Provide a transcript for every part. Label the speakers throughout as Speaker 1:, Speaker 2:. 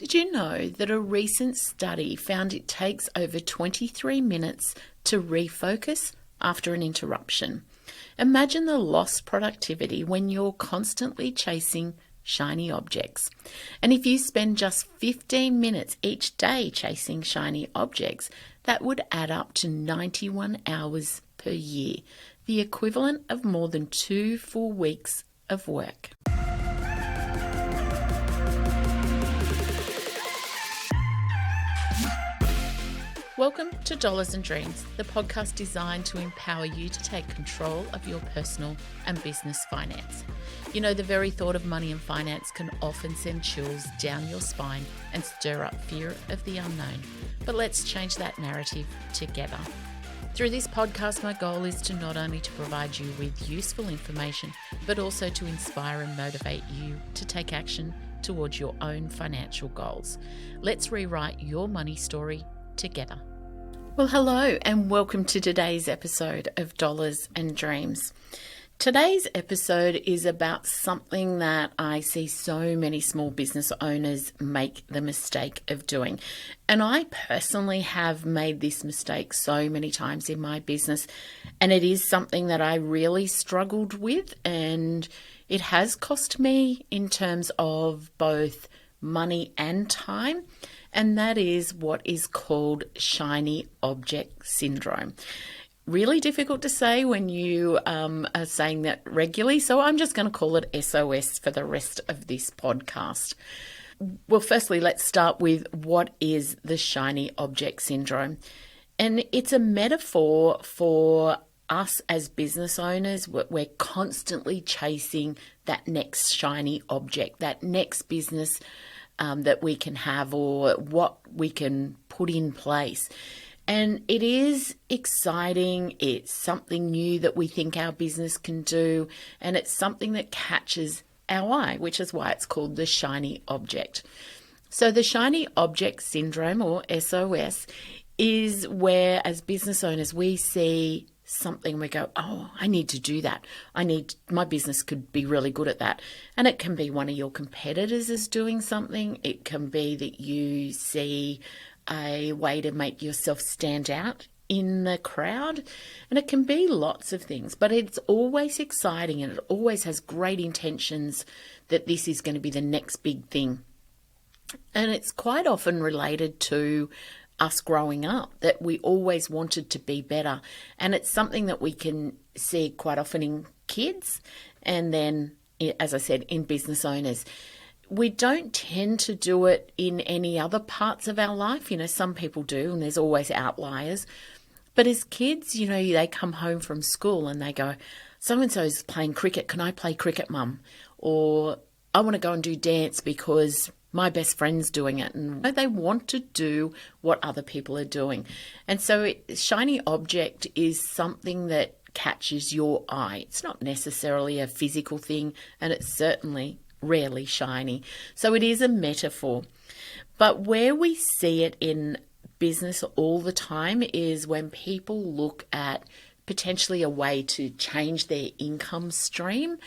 Speaker 1: Did you know that a recent study found it takes over 23 minutes to refocus after an interruption? Imagine the lost productivity when you're constantly chasing shiny objects. And if you spend just 15 minutes each day chasing shiny objects, that would add up to 91 hours per year, the equivalent of more than 2 full weeks of work. Welcome to Dollars and Dreams, the podcast designed to empower you to take control of your personal and business finance. You know, the very thought of money and finance can often send chills down your spine and stir up fear of the unknown. But let's change that narrative together. Through this podcast, my goal is to not only to provide you with useful information, but also to inspire and motivate you to take action towards your own financial goals. Let's rewrite your money story together. Well, hello and welcome to today's episode of Dollars and Dreams. Today's episode is about something that I see so many small business owners make the mistake of doing. And I personally have made this mistake so many times in my business, and it is something that I really struggled with, and it has cost me in terms of both money and time. And that is what is called shiny object syndrome. Really difficult to say when you are saying that regularly, so I'm just going to call it SOS for the rest of this podcast. Well, firstly, let's start with what is the shiny object syndrome. And it's a metaphor for us as business owners. We're constantly chasing that next shiny object, that next business that we can have or what we can put in place. And it is exciting. It's something new that we think our business can do. And it's something that catches our eye, which is why it's called the shiny object. So the shiny object syndrome, or SOS, is where as business owners we see something, we go, oh, I need to do that. My business could be really good at that. And it can be one of your competitors is doing something. It can be that you see a way to make yourself stand out in the crowd. And it can be lots of things, but it's always exciting and it always has great intentions that this is going to be the next big thing. And it's quite often related to us growing up, that we always wanted to be better. And it's something that we can see quite often in kids and then, as I said, in business owners. We don't tend to do it in any other parts of our life. You know, some people do, and there's always outliers. But as kids, you know, they come home from school and they go, so-and-so's playing cricket. Can I play cricket, Mum? Or I want to go and do dance because my best friend's doing it, and they want to do what other people are doing. And so shiny object is something that catches your eye. It's not necessarily a physical thing, and it's certainly rarely shiny. So it is a metaphor. But where we see it in business all the time is when people look at potentially a way to change their income stream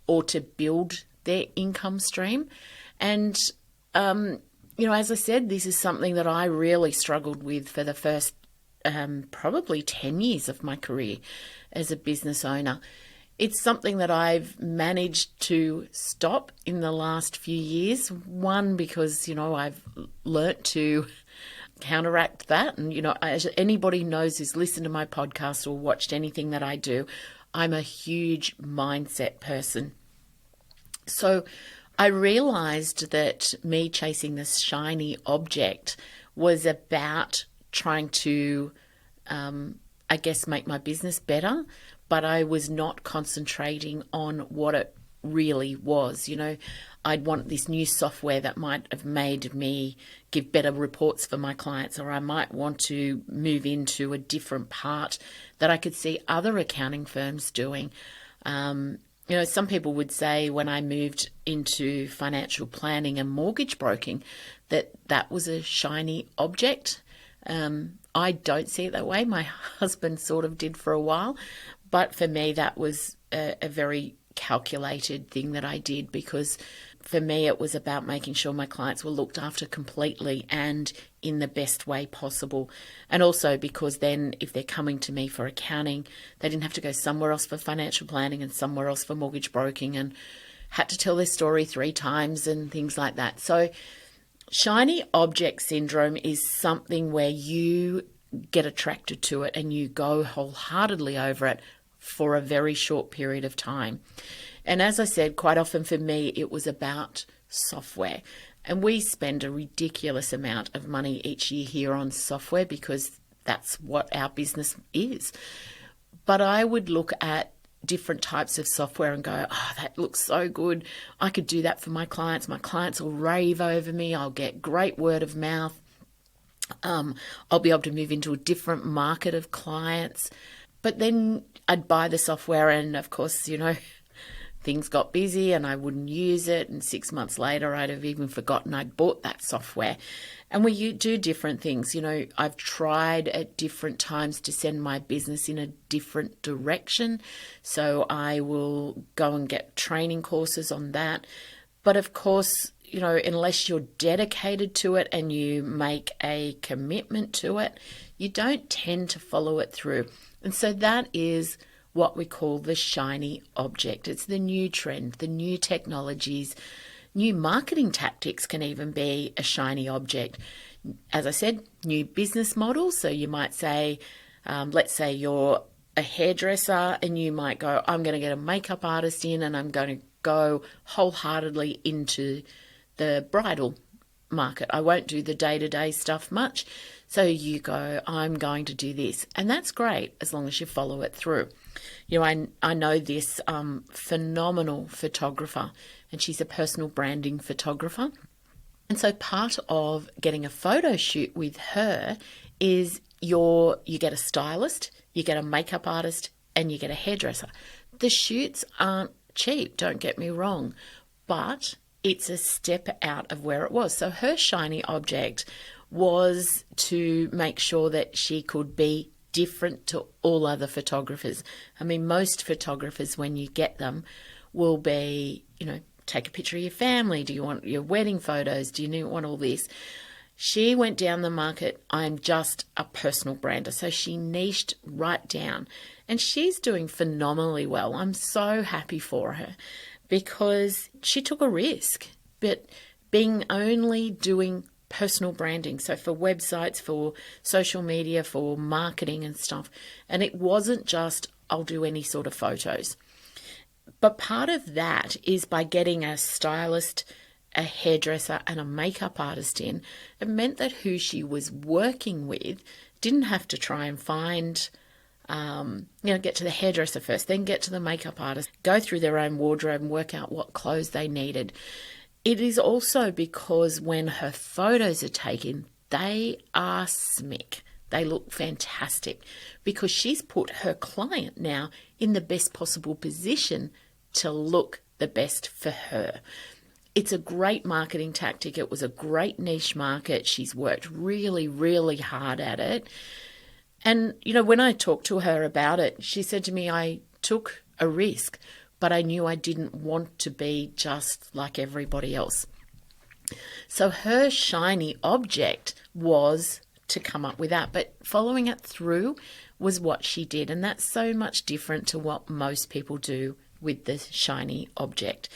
Speaker 1: or to build their income stream. And you know, as I said, this is something that I really struggled with for the first probably 10 years of my career as a business owner. It's something that I've managed to stop in the last few years. One, because, you know, I've learnt to counteract that. And, you know, as anybody knows who's listened to my podcast or watched anything that I do, I'm a huge mindset person. So I realised that me chasing this shiny object was about trying to, I guess, make my business better, but I was not concentrating on what it really was. You know, I'd want this new software that might have made me give better reports for my clients, or I might want to move into a different part that I could see other accounting firms doing. You know, some people would say when I moved into financial planning and mortgage broking that was a shiny object. I don't see it that way. My husband sort of did for a while. But for me, that was a very calculated thing that I did, because for me, it was about making sure my clients were looked after completely and in the best way possible. And also because then if they're coming to me for accounting, they didn't have to go somewhere else for financial planning and somewhere else for mortgage broking and had to tell their story 3 times and things like that. So shiny object syndrome is something where you get attracted to it and you go wholeheartedly over it for a very short period of time. And as I said, quite often for me, it was about software. And we spend a ridiculous amount of money each year here on software because that's what our business is. But I would look at different types of software and go, oh, that looks so good. I could do that for my clients. My clients will rave over me. I'll get great word of mouth. I'll be able to move into a different market of clients. But then I'd buy the software and, of course, things got busy and I wouldn't use it. And 6 months later, I'd have even forgotten I'd bought that software. And we do different things. I've tried at different times to send my business in a different direction. So I will go and get training courses on that. But of course, unless you're dedicated to it and you make a commitment to it, you don't tend to follow it through. And so that is what we call the shiny object. It's the new trend, the new technologies, new marketing tactics can even be a shiny object. As I said, new business models. So you might say, let's say you're a hairdresser and you might go, I'm going to get a makeup artist in and I'm going to go wholeheartedly into the bridal market. I won't do the day-to-day stuff much. So you go, I'm going to do this. And that's great as long as you follow it through. I know this phenomenal photographer, and she's a personal branding photographer. And so part of getting a photo shoot with her is you get a stylist, you get a makeup artist, and you get a hairdresser. The shoots aren't cheap, don't get me wrong, but it's a step out of where it was. So her shiny object was to make sure that she could be different to all other photographers. I mean, most photographers, when you get them, will be, take a picture of your family. Do you want your wedding photos? Do you want all this? She went down the market, I'm just a personal brander. So she niched right down. And she's doing phenomenally well. I'm so happy for her because she took a risk. But being only doing personal branding, so for websites, for social media, for marketing and stuff. And it wasn't just, I'll do any sort of photos. But part of that is by getting a stylist, a hairdresser and a makeup artist in, it meant that who she was working with didn't have to try and find, get to the hairdresser first, then get to the makeup artist, go through their own wardrobe and work out what clothes they needed. It is also because when her photos are taken, they are smick. They look fantastic because she's put her client now in the best possible position to look the best for her. It's a great marketing tactic. It was a great niche market. She's worked really, really hard at it. And, when I talked to her about it, she said to me, I took a risk, but I knew I didn't want to be just like everybody else. So her shiny object was to come up with that, but following it through was what she did. And that's so much different to what most people do with the shiny object.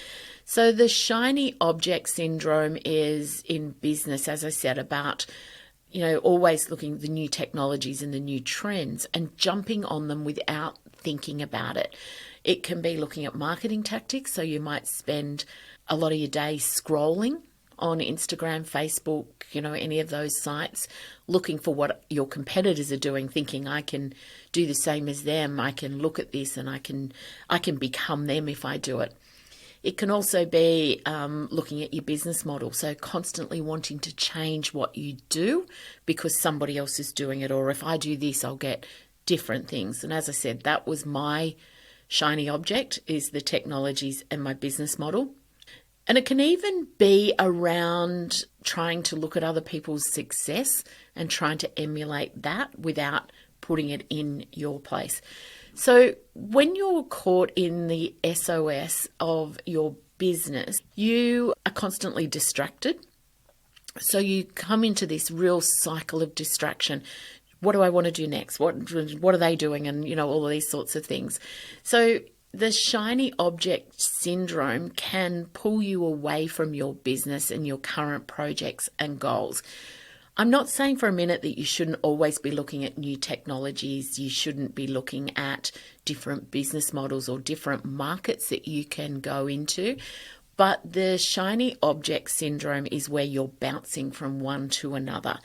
Speaker 1: So the shiny object syndrome is in business, as I said, about, always looking at the new technologies and the new trends and jumping on them without thinking about it. It can be looking at marketing tactics. So you might spend a lot of your day scrolling on Instagram, Facebook, any of those sites, looking for what your competitors are doing, thinking I can do the same as them. I can look at this and I can become them if I do it. It can also be looking at your business model. So constantly wanting to change what you do because somebody else is doing it. Or if I do this, I'll get different things. And as I said, that was my shiny object, is the technologies and my business model. And it can even be around trying to look at other people's success and trying to emulate that without putting it in your place. So when you're caught in the SOS of your business, you are constantly distracted. So you come into this real cycle of distraction. What do I want to do next? What are they doing? And, all of these sorts of things. So the shiny object syndrome can pull you away from your business and your current projects and goals. I'm not saying for a minute that you shouldn't always be looking at new technologies. You shouldn't be looking at different business models or different markets that you can go into. But the shiny object syndrome is where you're bouncing from one to another.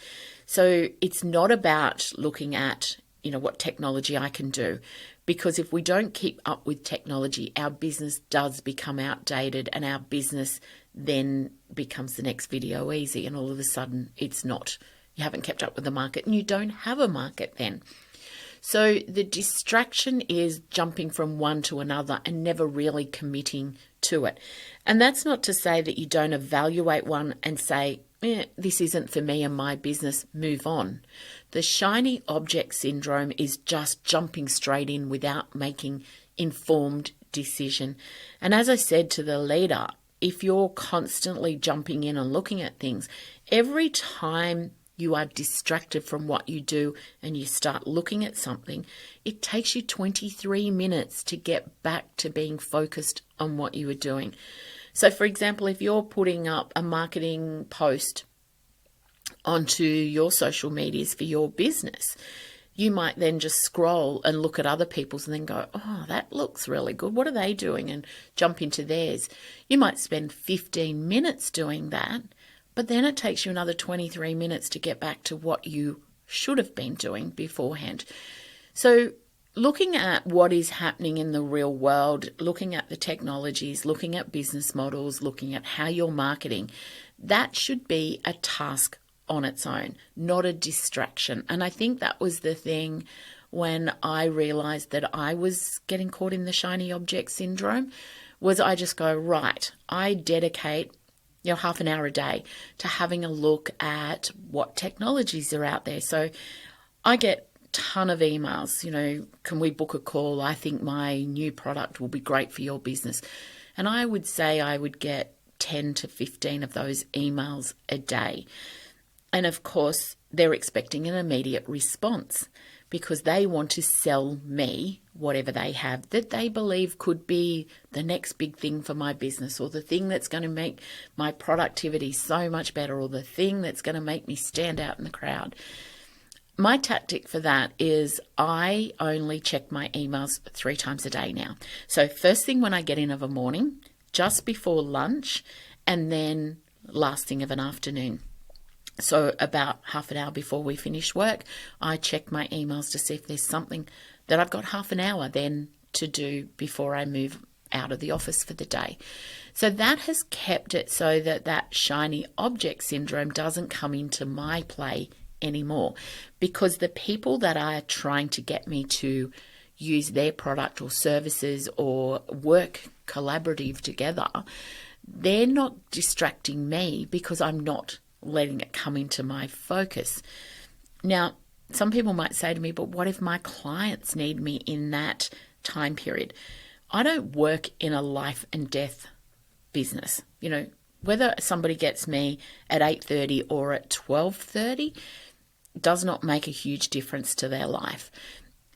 Speaker 1: So it's not about looking at, what technology I can do. Because if we don't keep up with technology, our business does become outdated, and our business then becomes the next video easy. And all of a sudden it's not, you haven't kept up with the market and you don't have a market then. So the distraction is jumping from one to another and never really committing to it. And that's not to say that you don't evaluate one and say, this isn't for me and my business, move on. The shiny object syndrome is just jumping straight in without making informed decision. And as I said to the leader, if you're constantly jumping in and looking at things, every time you are distracted from what you do and you start looking at something, it takes you 23 minutes to get back to being focused on what you are doing. So, for example, if you're putting up a marketing post onto your social medias for your business, you might then just scroll and look at other people's and then go, oh, that looks really good. What are they doing? And jump into theirs. You might spend 15 minutes doing that, but then it takes you another 23 minutes to get back to what you should have been doing beforehand. So looking at what is happening in the real world, looking at the technologies, looking at business models, looking at how you're marketing, that should be a task on its own, not a distraction. And I think that was the thing when I realized that I was getting caught in the shiny object syndrome, was I just go, right, I dedicate half an hour a day to having a look at what technologies are out there. So I get a ton of emails, can we book a call? I think my new product will be great for your business. And I would say I would get 10 to 15 of those emails a day. And of course, they're expecting an immediate response because they want to sell me whatever they have that they believe could be the next big thing for my business, or the thing that's going to make my productivity so much better, or the thing that's going to make me stand out in the crowd. My tactic for that is I only check my emails 3 times a day now. So first thing when I get in of a morning, just before lunch, and then last thing of an afternoon. So about half an hour before we finish work, I check my emails to see if there's something that I've got half an hour then to do before I move out of the office for the day. So that has kept it so that that shiny object syndrome doesn't come into my play anymore, because the people that are trying to get me to use their product or services or work collaborative together, they're not distracting me because I'm not letting it come into my focus. Now, some people might say to me, but what if my clients need me in that time period? I don't work in a life and death business. Whether somebody gets me at 8:30 or at 12:30 does not make a huge difference to their life.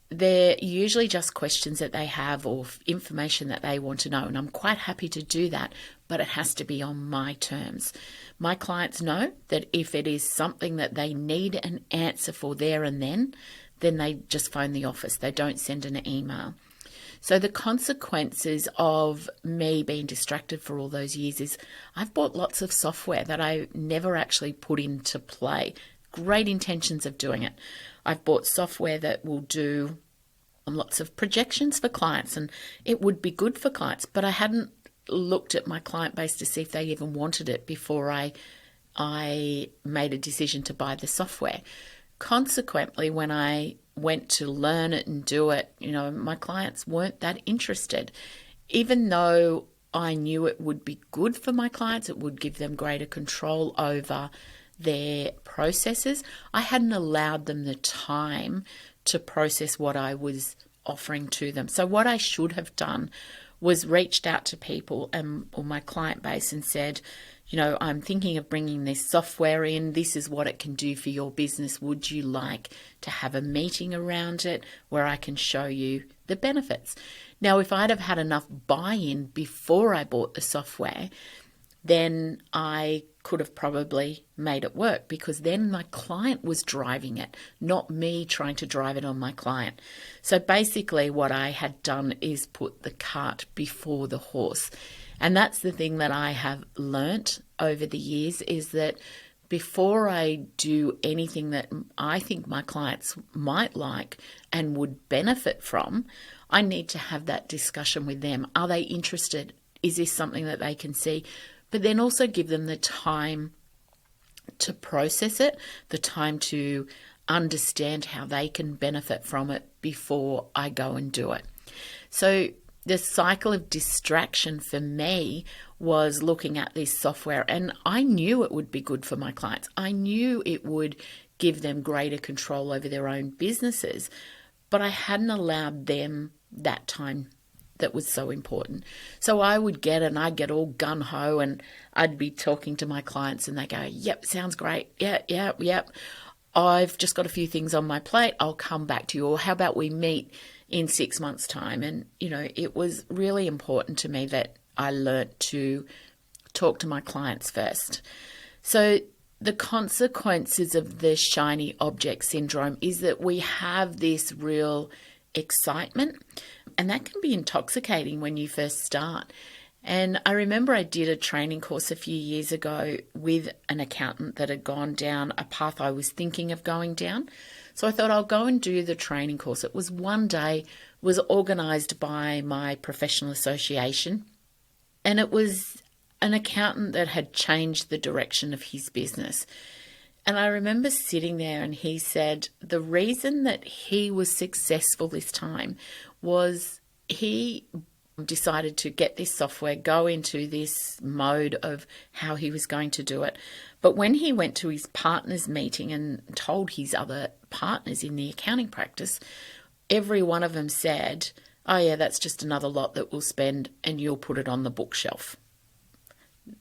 Speaker 1: They're usually just questions that they have or information that they want to know. And I'm quite happy to do that, but it has to be on my terms. My clients know that if it is something that they need an answer for there and then they just phone the office. They don't send an email. So the consequences of me being distracted for all those years is I've bought lots of software that I never actually put into play. Great intentions of doing it. I've bought software that will do lots of projections for clients, and it would be good for clients, but I hadn't looked at my client base to see if they even wanted it before I made a decision to buy the software. Consequently, when I went to learn it and do it, my clients weren't that interested. Even though I knew it would be good for my clients, it would give them greater control over their processes, I hadn't allowed them the time to process what I was offering to them. So what I should have done was reached out to people or my client base and said, I'm thinking of bringing this software in. This is what it can do for your business. Would you like to have a meeting around it where I can show you the benefits? Now, if I'd have had enough buy-in before I bought the software, then I could have probably made it work, because then my client was driving it, not me trying to drive it on my client. So basically what I had done is put the cart before the horse. And that's the thing that I have learnt over the years, is that before I do anything that I think my clients might like and would benefit from, I need to have that discussion with them. Are they interested? Is this something that they can see? But then also give them the time to process it, the time to understand how they can benefit from it before I go and do it. So the cycle of distraction for me was looking at this software, and I knew it would be good for my clients. I knew it would give them greater control over their own businesses, but I hadn't allowed them that time that was so important. So I'd get all gung-ho, and I'd be talking to my clients and they go, yep, sounds great. Yep. I've just got a few things on my plate. I'll come back to you. Or how about we meet in 6 months' time? And, it was really important to me that I learnt to talk to my clients first. So the consequences of the shiny object syndrome is that we have this real excitement, and that can be intoxicating when you first start. And I remember I did a training course a few years ago with an accountant that had gone down a path I was thinking of going down. So I thought I'll go and do the training course. It was one day, was organised by my professional association, and it was an accountant that had changed the direction of his business. And I remember sitting there, and he said the reason that he was successful this time was he decided to get this software, go into this mode of how he was going to do it. But when he went to his partners meeting and told his other partners in the accounting practice, every one of them said, oh yeah, that's just another lot that we'll spend and you'll put it on the bookshelf.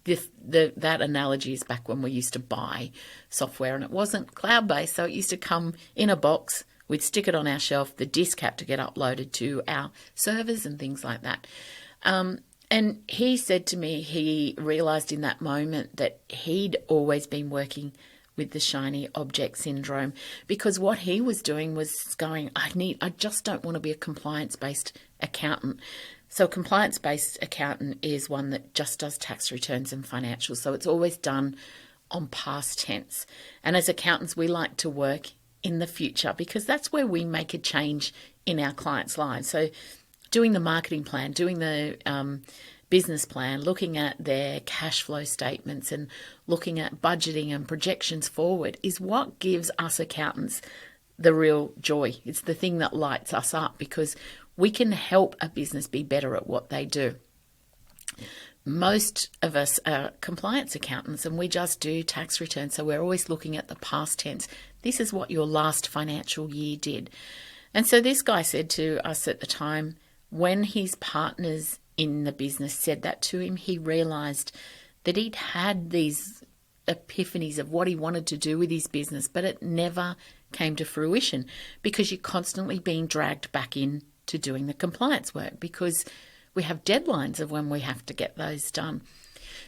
Speaker 1: That analogy is back when we used to buy software, and it wasn't cloud-based, so it used to come in a box. We'd stick it on our shelf. The disk had to get uploaded to our servers and things like that. And he said to me, he realised in that moment that he'd always been working with the shiny object syndrome, because what he was doing was going, I just don't want to be a compliance-based accountant. So a compliance-based accountant is one that just does tax returns and financials. So it's always done on past tense. And as accountants, we like to work in the future, because that's where we make a change in our clients' lives. So doing the marketing plan, doing the business plan, looking at their cash flow statements and looking at budgeting and projections forward is what gives us accountants the real joy. It's the thing that lights us up, because we can help a business be better at what they do. Most of us are compliance accountants and we just do tax returns, so we're always looking at the past tense. This is what your last financial year did. And so this guy said to us at the time, when his partners in the business said that to him, he realised that he'd had these epiphanies of what he wanted to do with his business, but it never came to fruition because you're constantly being dragged back in to doing the compliance work, because we have deadlines of when we have to get those done.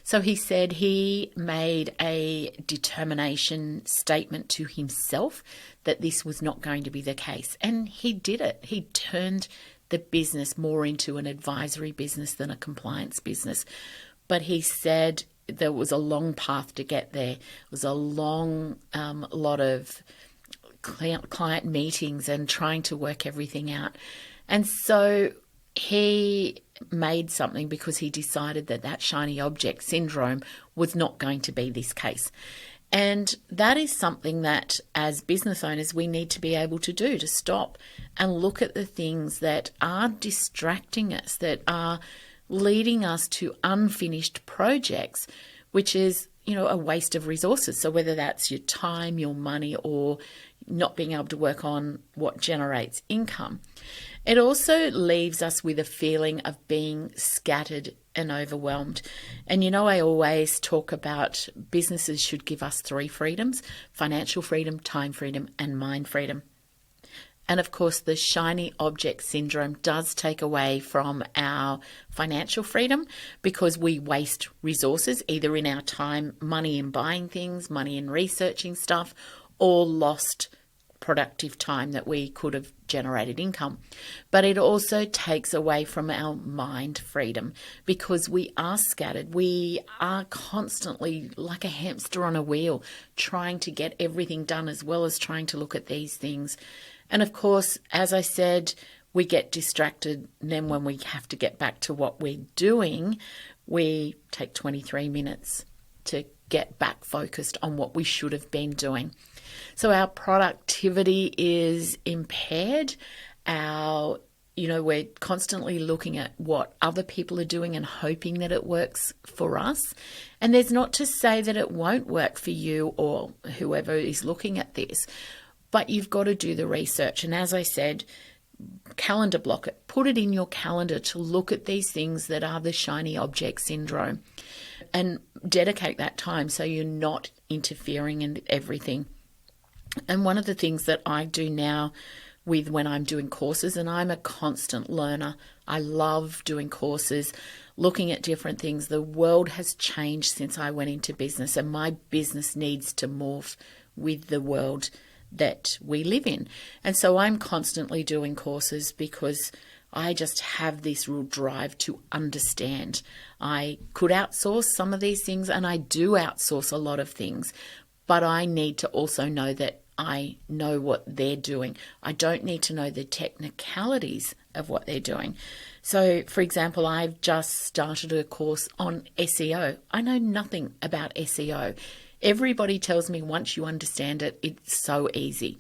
Speaker 1: So he said he made a determination statement to himself that this was not going to be the case. And he did it. He turned the business more into an advisory business than a compliance business. But he said there was a long path to get there. It was a long lot of client meetings and trying to work everything out. And so he made something because he decided that that shiny object syndrome was not going to be this case. And that is something that as business owners we need to be able to do, to stop and look at the things that are distracting us, that are leading us to unfinished projects, which is, a waste of resources. So whether that's your time, your money, or not being able to work on what generates income. It also leaves us with a feeling of being scattered and overwhelmed. And I always talk about businesses should give us 3 freedoms: financial freedom, time freedom, and mind freedom. And of course, the shiny object syndrome does take away from our financial freedom because we waste resources, either in our time, money in buying things, money in researching stuff, or lost productive time that we could have generated income. But it also takes away from our mind freedom because we are scattered. We are constantly like a hamster on a wheel, trying to get everything done as well as trying to look at these things. And of course, as I said, we get distracted. And then when we have to get back to what we're doing, we take 23 minutes to get back focused on what we should have been doing. So our productivity is impaired. We're constantly looking at what other people are doing and hoping that it works for us. And there's not to say that it won't work for you or whoever is looking at this, but you've got to do the research. And as I said, calendar block it. Put it in your calendar to look at these things that are the shiny object syndrome and dedicate that time so you're not interfering in everything. And one of the things that I do now when I'm doing courses, and I'm a constant learner, I love doing courses, looking at different things. The world has changed since I went into business, and my business needs to morph with the world that we live in. And so I'm constantly doing courses because I just have this real drive to understand. I could outsource some of these things, and I do outsource a lot of things, but I need to also know that I know what they're doing. I don't need to know the technicalities of what they're doing. So, for example, I've just started a course on SEO. I know nothing about SEO. Everybody tells me once you understand it, it's so easy.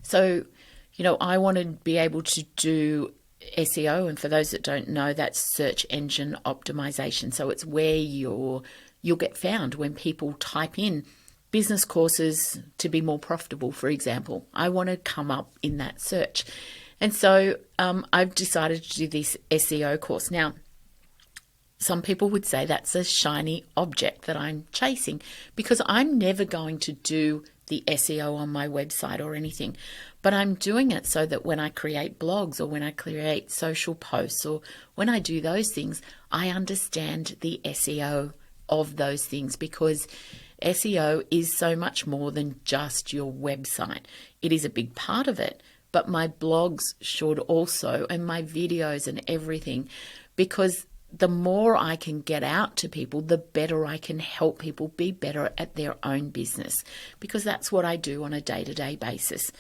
Speaker 1: So, I want to be able to do SEO, and for those that don't know, that's search engine optimization. So it's where you'll get found when people type in business courses to be more profitable, for example. I want to come up in that search. And so I've decided to do this SEO course. Now, some people would say that's a shiny object that I'm chasing because I'm never going to do the SEO on my website or anything. But I'm doing it so that when I create blogs or when I create social posts or when I do those things, I understand the SEO of those things, because SEO is so much more than just your website. It is a big part of it, but my blogs should also, and my videos and everything, because the more I can get out to people, the better I can help people be better at their own business, because that's what I do on a day-to-day basis.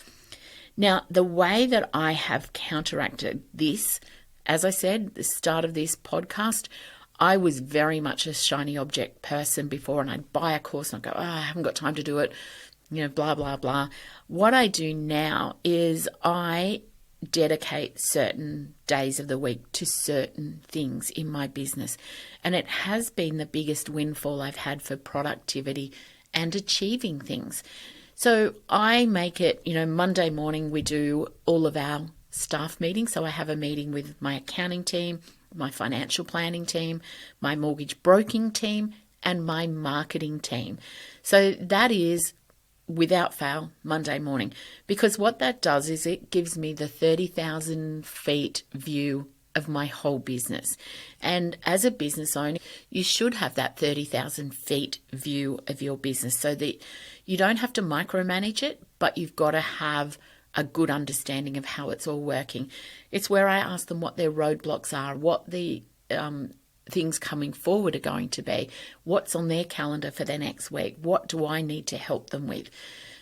Speaker 1: Now, the way that I have counteracted this, as I said at the start of this podcast, I was very much a shiny object person before, and I'd buy a course and I'd go, I haven't got time to do it, blah, blah, blah. What I do now is I dedicate certain days of the week to certain things in my business. And it has been the biggest windfall I've had for productivity and achieving things. So I make it, Monday morning we do all of our staff meetings. So I have a meeting with my accounting team, my financial planning team, my mortgage broking team, and my marketing team. So that is, without fail, Monday morning, because what that does is it gives me the 30,000 feet view of my whole business. And as a business owner, you should have that 30,000 feet view of your business so that you don't have to micromanage it, but you've got to have a good understanding of how it's all working. It's where I ask them what their roadblocks are, what the things coming forward are going to be, what's on their calendar for their next week, what do I need to help them with.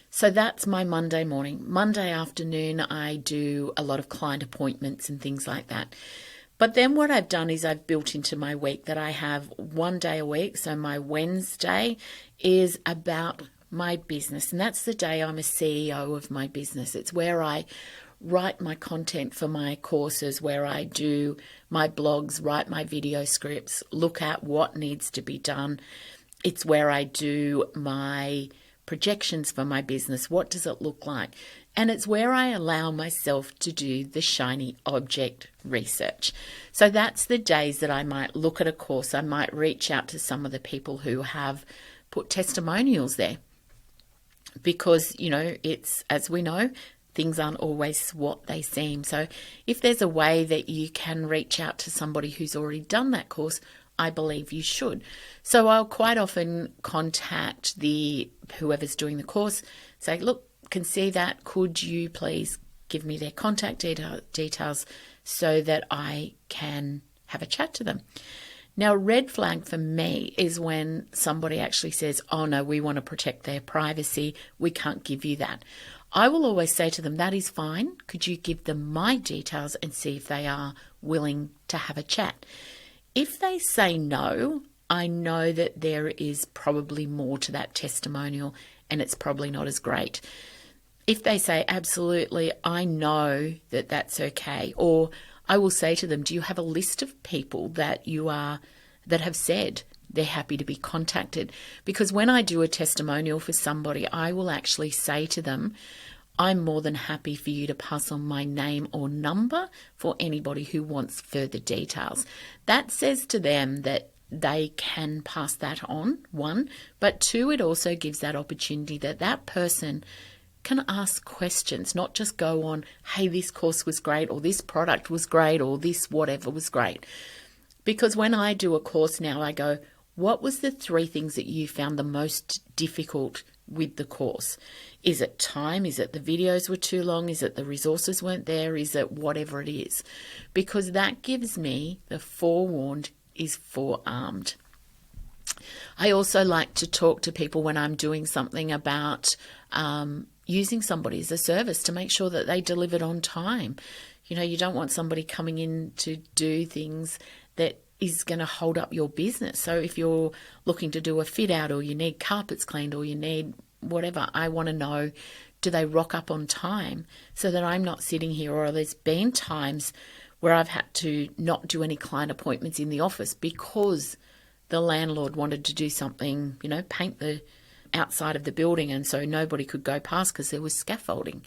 Speaker 1: So that's my Monday morning. Monday afternoon, I do a lot of client appointments and things like that. But then what I've done is I've built into my week that I have one day a week. So my Wednesday is about my business, and that's the day I'm a CEO of my business. It's where I write my content for my courses, where I do my blogs, write my video scripts, look at what needs to be done. It's where I do my projections for my business. What does it look like? And it's where I allow myself to do the shiny object research. So that's the days that I might look at a course. I might reach out to some of the people who have put testimonials there, because, it's, as we know, things aren't always what they seem. So if there's a way that you can reach out to somebody who's already done that course, I believe you should. So I'll quite often contact whoever's doing the course, say, look, can see that. Could you please give me their contact details so that I can have a chat to them? Now, a red flag for me is when somebody actually says, oh no, we want to protect their privacy, we can't give you that. I will always say to them, that is fine. Could you give them my details and see if they are willing to have a chat? If they say no, I know that there is probably more to that testimonial and it's probably not as great. If they say, absolutely, I know that that's okay, or I will say to them, do you have a list of people that have said they're happy to be contacted? Because when I do a testimonial for somebody, I will actually say to them, I'm more than happy for you to pass on my name or number for anybody who wants further details. That says to them that they can pass that on, one, but two, it also gives that opportunity that that person can ask questions, not just go on, hey, this course was great, or this product was great, or this whatever was great. Because when I do a course now, I go, what was the 3 things that you found the most difficult with the course? Is it time? Is it the videos were too long? Is it the resources weren't there? Is it whatever it is? Because that gives me the forewarned is forearmed. I also like to talk to people when I'm doing something about using somebody as a service to make sure that they delivered on time. You don't want somebody coming in to do things that is going to hold up your business. So if you're looking to do a fit out, or you need carpets cleaned, or you need whatever, I want to know, do they rock up on time so that I'm not sitting here? Or there's been times where I've had to not do any client appointments in the office because the landlord wanted to do something, paint the outside of the building, and so nobody could go past because there was scaffolding.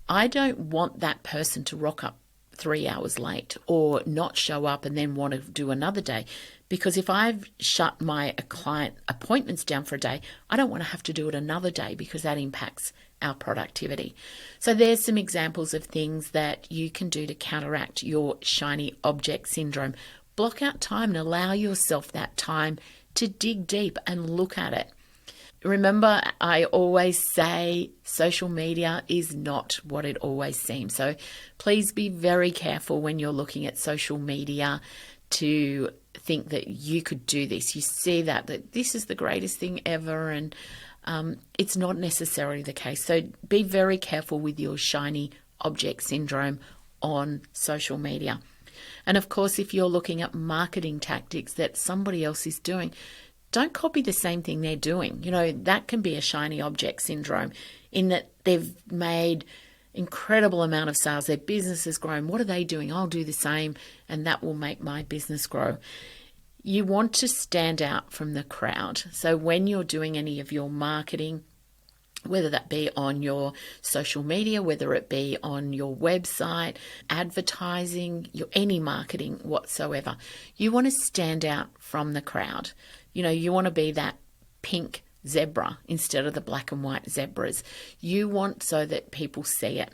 Speaker 1: I don't want that person to rock up 3 hours late or not show up and then want to do another day, because if I've shut my client appointments down for a day, I don't want to have to do it another day, because that impacts our productivity. So there's some examples of things that you can do to counteract your shiny object syndrome. Block out time and allow yourself that time to dig deep and look at it. Remember, I always say social media is not what it always seems. So please be very careful when you're looking at social media to think that you could do this. You see that this is the greatest thing ever, and it's not necessarily the case. So be very careful with your shiny object syndrome on social media. And of course, if you're looking at marketing tactics that somebody else is doing, don't copy the same thing they're doing. That can be a shiny object syndrome, in that they've made incredible amount of sales. Their business has grown. What are they doing? I'll do the same, and that will make my business grow. You want to stand out from the crowd. So when you're doing any of your marketing, whether that be on your social media, whether it be on your website, advertising, any marketing whatsoever, you want to stand out from the crowd. You want to be that pink zebra instead of the black and white zebras. You want so that people see it.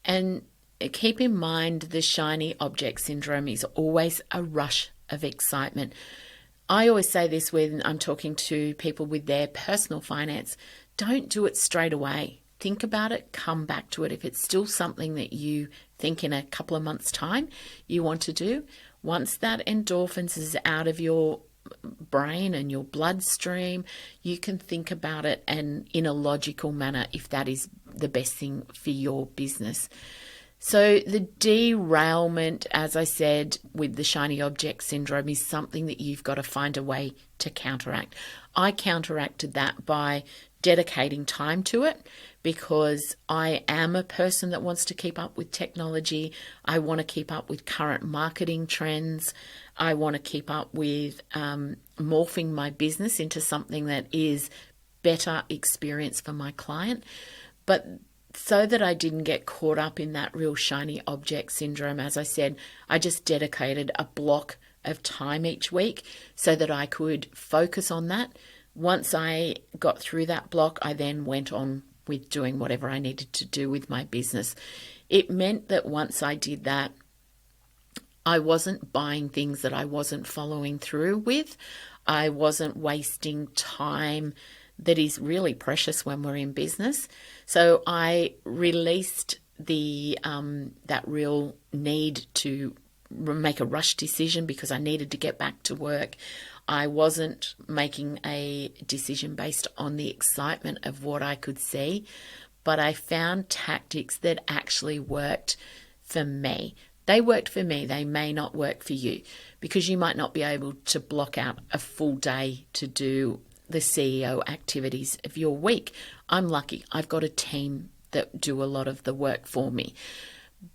Speaker 1: And keep in mind, the shiny object syndrome is always a rush of excitement. I always say this when I'm talking to people with their personal finance: don't do it straight away. Think about it, come back to it. If it's still something that you think in a couple of months' time you want to do, once that endorphins is out of your brain and your bloodstream, you can think about it and in a logical manner if that is the best thing for your business. So the derailment, as I said, with the shiny object syndrome is something that you've got to find a way to counteract. I counteracted that by dedicating time to it, because I am a person that wants to keep up with technology. I want to keep up with current marketing trends. I want to keep up with morphing my business into something that is better experience for my client. But so that I didn't get caught up in that real shiny object syndrome, as I said, I just dedicated a block of time each week so that I could focus on that. Once I got through that block, I then went on with doing whatever I needed to do with my business. It meant that once I did that, I wasn't buying things that I wasn't following through with. I wasn't wasting time that is really precious when we're in business. So I released that real need to make a rush decision because I needed to get back to work. I wasn't making a decision based on the excitement of what I could see, but I found tactics that actually worked for me. They worked for me. They may not work for you because you might not be able to block out a full day to do the CEO activities of your week. I'm lucky. I've got a team that do a lot of the work for me.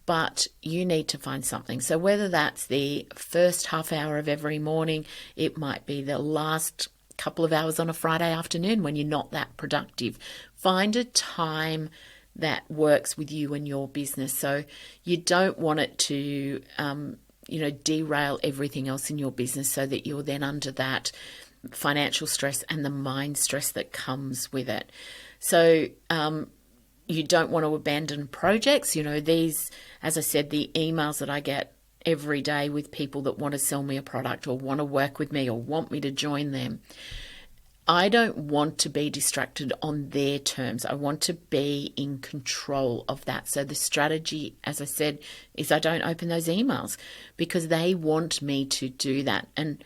Speaker 1: But you need to find something. So whether that's the first half hour of every morning, it might be the last couple of hours on a Friday afternoon when you're not that productive. Find a time that works with you and your business. So you don't want it to, derail everything else in your business so that you're then under that financial stress and the mind stress that comes with it. So, you don't want to abandon projects. These, as I said, the emails that I get every day with people that want to sell me a product or want to work with me or want me to join them. I don't want to be distracted on their terms. I want to be in control of that. So the strategy, as I said, is I don't open those emails because they want me to do that. And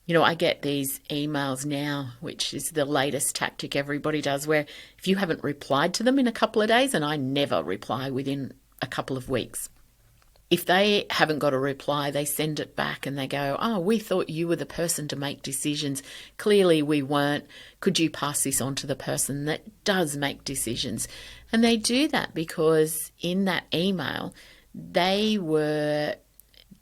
Speaker 1: I get these emails now, which is the latest tactic everybody does, where if you haven't replied to them in a couple of days, and I never reply within a couple of weeks, if they haven't got a reply, they send it back and they go, "Oh, we thought you were the person to make decisions. Clearly we weren't. Could you pass this on to the person that does make decisions?" And they do that because in that email, they were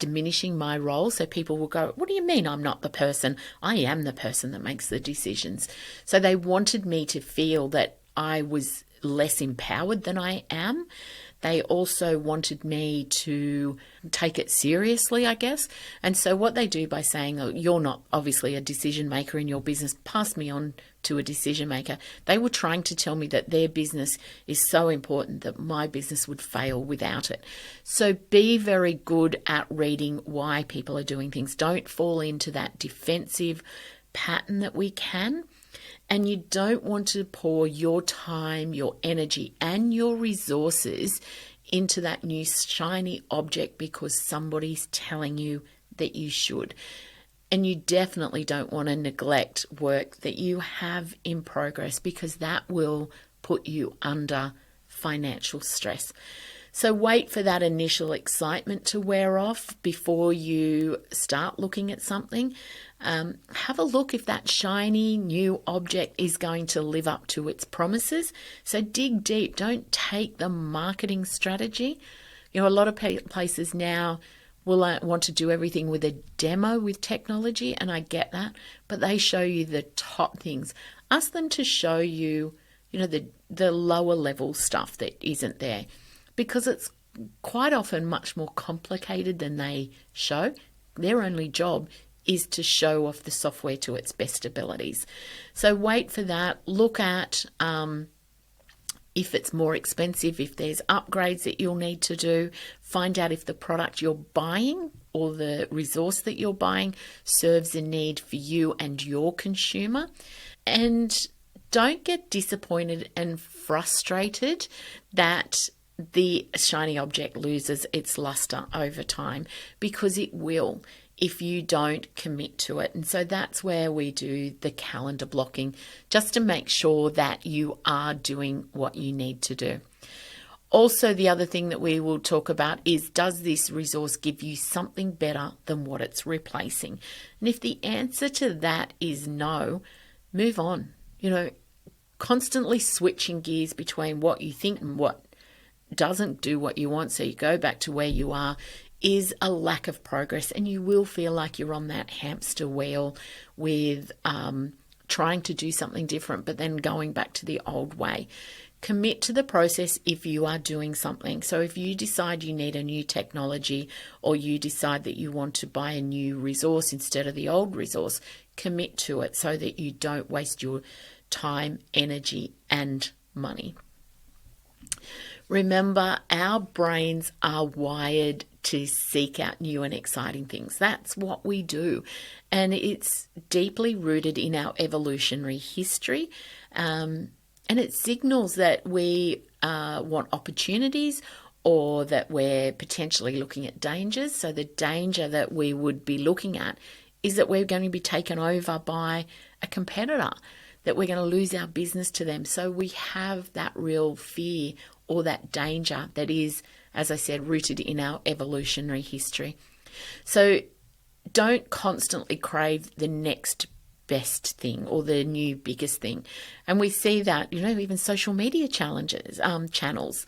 Speaker 1: diminishing my role. So people will go, "What do you mean I'm not the person? I am the person that makes the decisions." So they wanted me to feel that I was less empowered than I am. They also wanted me to take it seriously, I guess. And so what they do by saying, "Oh, you're not obviously a decision maker in your business, pass me on to a decision maker," they were trying to tell me that their business is so important that my business would fail without it. So be very good at reading why people are doing things. Don't fall into that defensive pattern that we can. And you don't want to pour your time, your energy, and your resources into that new shiny object because somebody's telling you that you should. And you definitely don't want to neglect work that you have in progress because that will put you under financial stress. So wait for that initial excitement to wear off before you start looking at something. Have a look if that shiny new object is going to live up to its promises. So dig deep. Don't take the marketing strategy. A lot of places now will want to do everything with a demo with technology, and I get that, but they show you the top things. Ask them to show you, the lower level stuff that isn't there, because it's quite often much more complicated than they show. Their only job is to show off the software to its best abilities. So wait for that. Look at if it's more expensive, if there's upgrades that you'll need to do. Find out if the product you're buying or the resource that you're buying serves a need for you and your consumer. And don't get disappointed and frustrated that the shiny object loses its luster over time, because it will if you don't commit to it. And so that's where we do the calendar blocking, just to make sure that you are doing what you need to do. Also, the other thing that we will talk about is, does this resource give you something better than what it's replacing? And if the answer to that is no, move on. Constantly switching gears between what you think and what doesn't do what you want, so you go back to where you are, is a lack of progress, and you will feel like you're on that hamster wheel with trying to do something different, but then going back to the old way. Commit to the process if you are doing something. So if you decide you need a new technology, or you decide that you want to buy a new resource instead of the old resource, commit to it so that you don't waste your time, energy, and money. Remember, our brains are wired to seek out new and exciting things. That's what we do. And it's deeply rooted in our evolutionary history. And it signals that we want opportunities, or that we're potentially looking at dangers. So the danger that we would be looking at is that we're going to be taken over by a competitor, that we're going to lose our business to them. So we have that real fear or that danger that is, as I said, rooted in our evolutionary history. So don't constantly crave the next best thing or the new biggest thing. And we see that, even social media channels,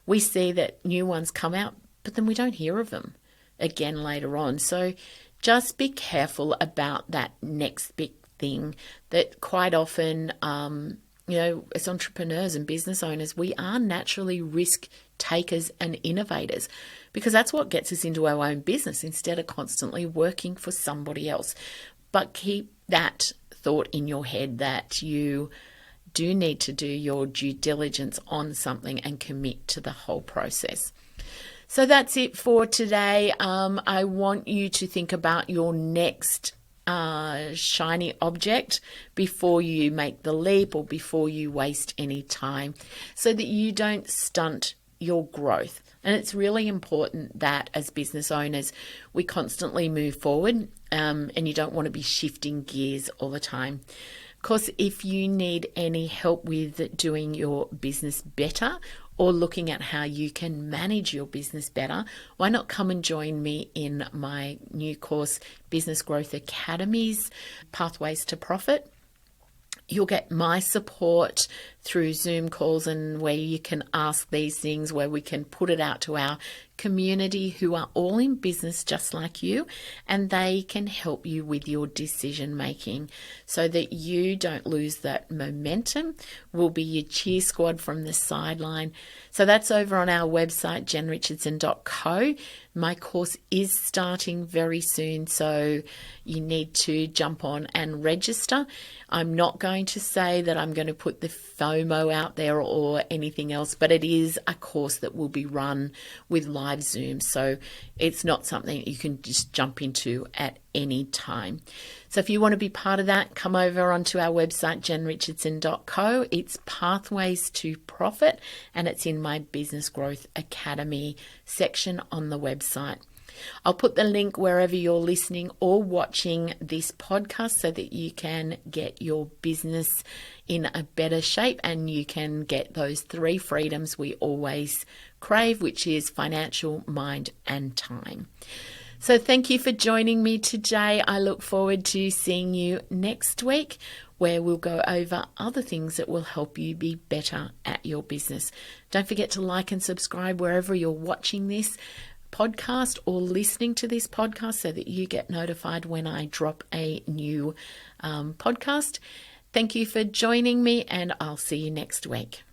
Speaker 1: we see that new ones come out, but then we don't hear of them again later on. So just be careful about that next big thing that quite often, as entrepreneurs and business owners, we are naturally risk takers and innovators, because that's what gets us into our own business instead of constantly working for somebody else. But keep that thought in your head that you do need to do your due diligence on something and commit to the whole process. So that's it for today. I want you to think about your next shiny object before you make the leap, or before you waste any time, so that you don't stunt your growth. And it's really important that as business owners, we constantly move forward, and you don't want to be shifting gears all the time. Of course, if you need any help with doing your business better, or looking at how you can manage your business better, why not come and join me in my new course, Business Growth Academy's Pathways to Profit. You'll get my support through Zoom calls, and where you can ask these things, where we can put it out to our community who are all in business just like you, and they can help you with your decision making so that you don't lose that momentum. We'll be your cheer squad from the sideline. So that's over on our website, jenrichardson.co. My course is starting very soon, so you need to jump on and register. I'm not going to say that I'm going to put the FOMO out there or anything else, but it is a course that will be run with live Zoom, so it's not something you can just jump into at any time. So if you want to be part of that, come over onto our website, jenrichardson.co. It's Pathways to Profit, and it's in my Business Growth Academy section on the website. I'll put the link wherever you're listening or watching this podcast so that you can get your business in a better shape, and you can get those 3 freedoms we always crave, which is financial, mind, and time. So thank you for joining me today. I look forward to seeing you next week, where we'll go over other things that will help you be better at your business. Don't forget to like and subscribe wherever you're watching this podcast or listening to this podcast, so that you get notified when I drop a new podcast. Thank you for joining me, and I'll see you next week.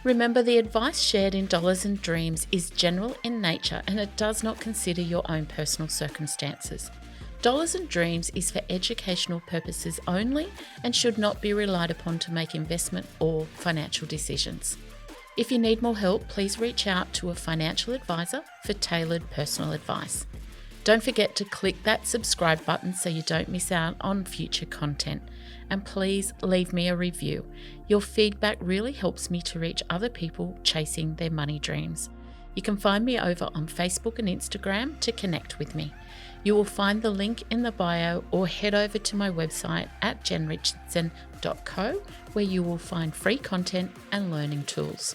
Speaker 1: Remember, the advice shared in Dollars and Dreams is general in nature, and it does not consider your own personal circumstances. Dollars and Dreams is for educational purposes only and should not be relied upon to make investment or financial decisions. If you need more help, please reach out to a financial advisor for tailored personal advice. Don't forget to click that subscribe button so you don't miss out on future content. And please leave me a review. Your feedback really helps me to reach other people chasing their money dreams. You can find me over on Facebook and Instagram to connect with me. You will find the link in the bio, or head over to my website at jenrichardson.co, where you will find free content and learning tools.